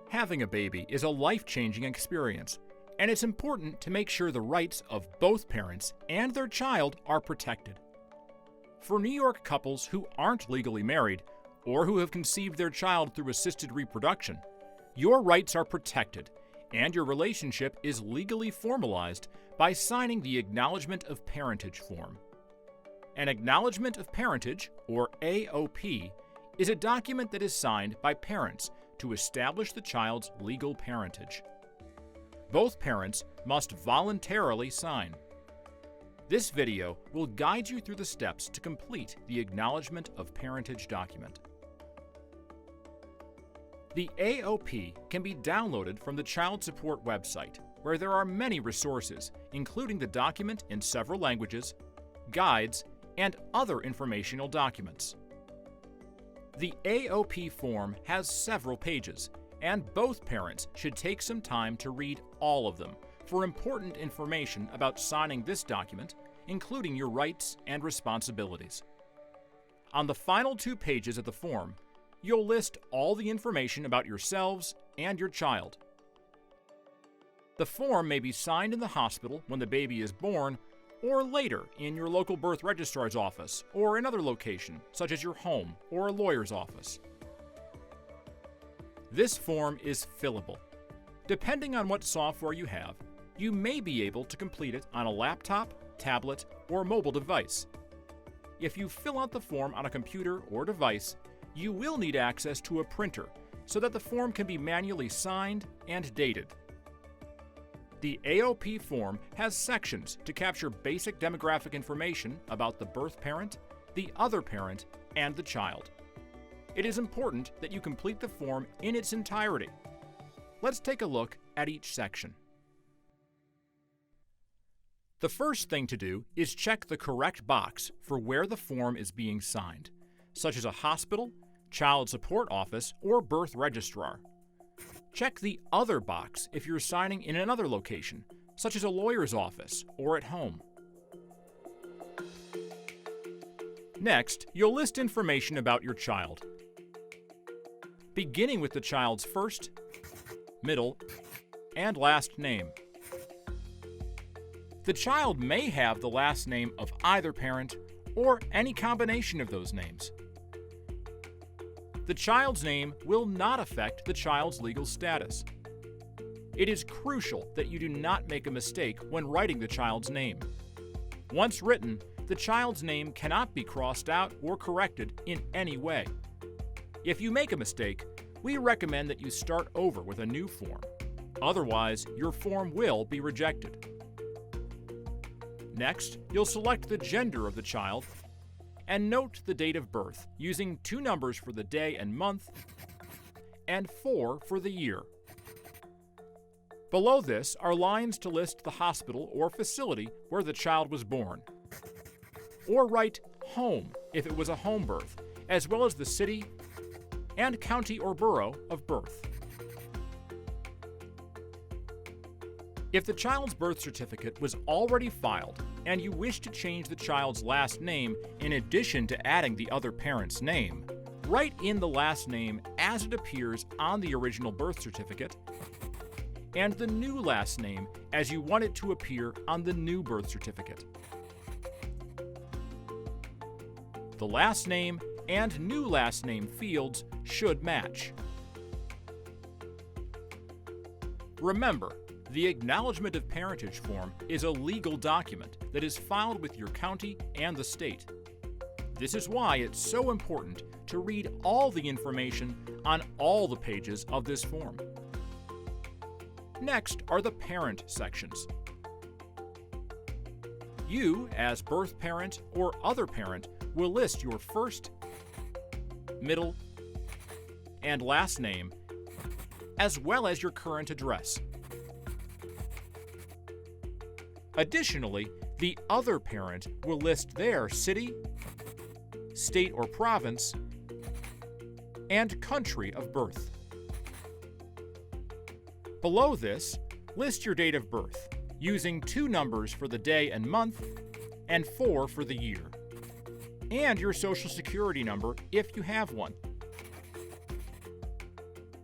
Having a baby is a life-changing experience, and it's important to make sure the rights of both parents and their child are protected. For New York couples who aren't legally married or who have conceived their child through assisted reproduction, your rights are protected, and your relationship is legally formalized by signing the Acknowledgement of Parentage form. An Acknowledgement of Parentage, or AOP, is a document that is signed by parents to establish the child's legal parentage. Both parents must voluntarily sign. This video will guide you through the steps to complete the Acknowledgement of Parentage document. The AOP can be downloaded from the Child Support website, where there are many resources, including the document in several languages, guides, and other informational documents. The AOP form has several pages, and both parents should take some time to read all of them for important information about signing this document, including your rights and responsibilities. On the final 2 pages of the form, you'll list all the information about yourselves and your child. The form may be signed in the hospital when the baby is born, or later in your local birth registrar's office or another location, such as your home or a lawyer's office. This form is fillable. Depending on what software you have, you may be able to complete it on a laptop, tablet, or mobile device. If you fill out the form on a computer or device, you will need access to a printer so that the form can be manually signed and dated. The AOP form has sections to capture basic demographic information about the birth parent, the other parent, and the child. It is important that you complete the form in its entirety. Let's take a look at each section. The first thing to do is check the correct box for where the form is being signed, such as a hospital, child support office, or birth registrar. Check the Other box if you're signing in another location, such as a lawyer's office or at home. Next, you'll list information about your child, beginning with the child's first, middle, and last name. The child may have the last name of either parent or any combination of those names. The child's name will not affect the child's legal status. It is crucial that you do not make a mistake when writing the child's name. Once written, the child's name cannot be crossed out or corrected in any way. If you make a mistake, we recommend that you start over with a new form. Otherwise, your form will be rejected. Next, you'll select the gender of the child and note the date of birth using 2 numbers for the day and month and 4 for the year. Below this are lines to list the hospital or facility where the child was born. Or write home if it was a home birth, as well as the city and county or borough of birth. If the child's birth certificate was already filed and you wish to change the child's last name in addition to adding the other parent's name, write in the last name as it appears on the original birth certificate and the new last name as you want it to appear on the new birth certificate. The last name and new last name fields should match. Remember, the Acknowledgement of Parentage form is a legal document that is filed with your county and the state. This is why it's so important to read all the information on all the pages of this form. Next are the parent sections. You, as birth parent or other parent, will list your first, middle, and last name, as well as your current address. Additionally, the other parent will list their city, state or province, and country of birth. Below this, list your date of birth, using 2 numbers for the day and month, and 4 for the year, and your Social Security number if you have one.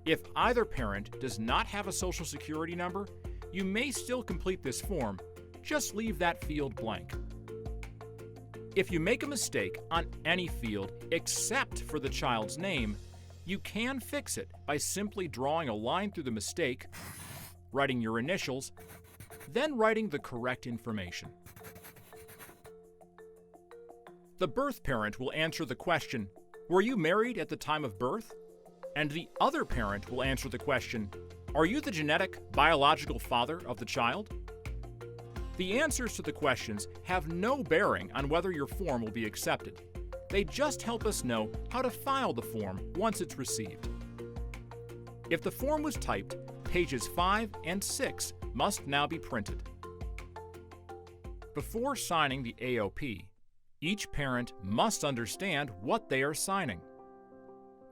If either parent does not have a Social Security number, you may still complete this form, just leave that field blank. If you make a mistake on any field except for the child's name, you can fix it by simply drawing a line through the mistake, writing your initials, then writing the correct information. The birth parent will answer the question, "Were you married at the time of birth?" And the other parent will answer the question, "Are you the genetic, biological father of the child?" The answers to the questions have no bearing on whether your form will be accepted. They just help us know how to file the form once it's received. If the form was typed, pages 5 and 6 must now be printed. Before signing the AOP, each parent must understand what they are signing.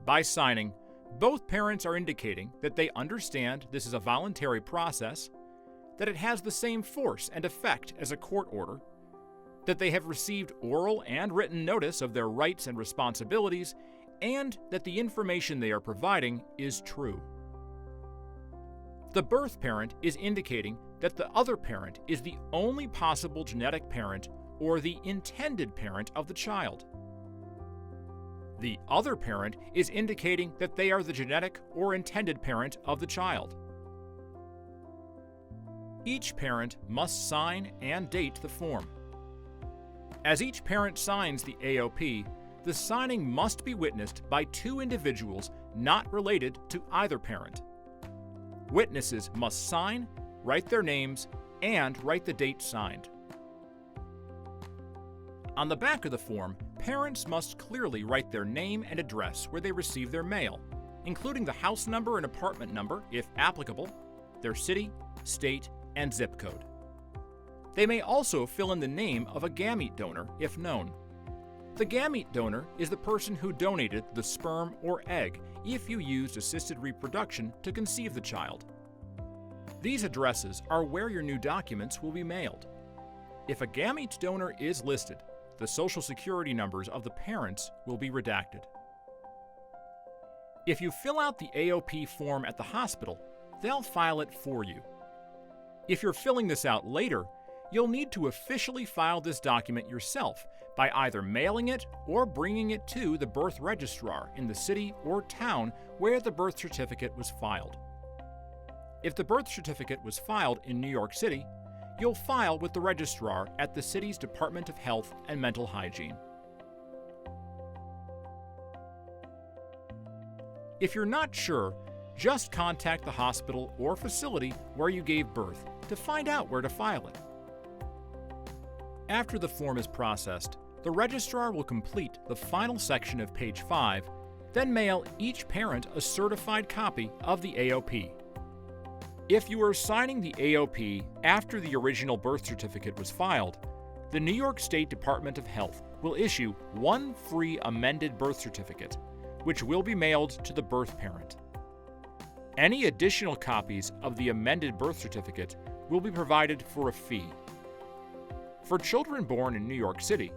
By signing, both parents are indicating that they understand this is a voluntary process, that it has the same force and effect as a court order, that they have received oral and written notice of their rights and responsibilities, and that the information they are providing is true. The birth parent is indicating that the other parent is the only possible genetic parent or the intended parent of the child. The other parent is indicating that they are the genetic or intended parent of the child. Each parent must sign and date the form. As each parent signs the AOP, the signing must be witnessed by two individuals not related to either parent. Witnesses must sign, write their names, and write the date signed. On the back of the form, parents must clearly write their name and address where they receive their mail, including the house number and apartment number, if applicable, their city, state, and zip code. They may also fill in the name of a gamete donor, if known. The gamete donor is the person who donated the sperm or egg if you used assisted reproduction to conceive the child. These addresses are where your new documents will be mailed. If a gamete donor is listed, the Social Security numbers of the parents will be redacted. If you fill out the AOP form at the hospital, they'll file it for you. If you're filling this out later, you'll need to officially file this document yourself by either mailing it or bringing it to the birth registrar in the city or town where the birth certificate was filed. If the birth certificate was filed in New York City, you'll file with the registrar at the city's Department of Health and Mental Hygiene. If you're not sure, just contact the hospital or facility where you gave birth to find out where to file it. After the form is processed, the registrar will complete the final section of page 5, then mail each parent a certified copy of the AOP. If you are signing the AOP after the original birth certificate was filed, the New York State Department of Health will issue one free amended birth certificate, which will be mailed to the birth parent. Any additional copies of the amended birth certificate will be provided for a fee. For children born in New York City,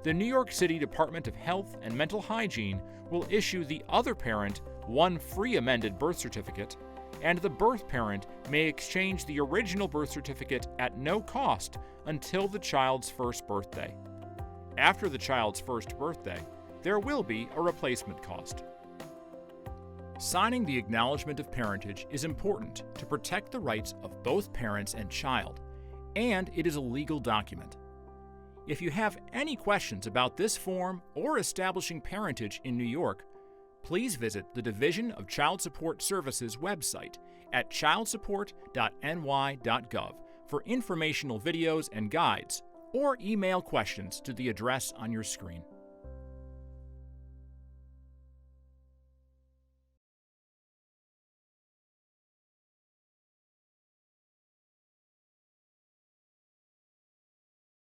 the New York City Department of Health and Mental Hygiene will issue the other parent one free amended birth certificate, and the birth parent may exchange the original birth certificate at no cost until the child's first birthday. After the child's first birthday, there will be a replacement cost. Signing the acknowledgement of parentage is important to protect the rights of both parents and child, and it is a legal document. If you have any questions about this form or establishing parentage in New York, please visit the Division of Child Support Services website at childsupport.ny.gov for informational videos and guides, or email questions to the address on your screen.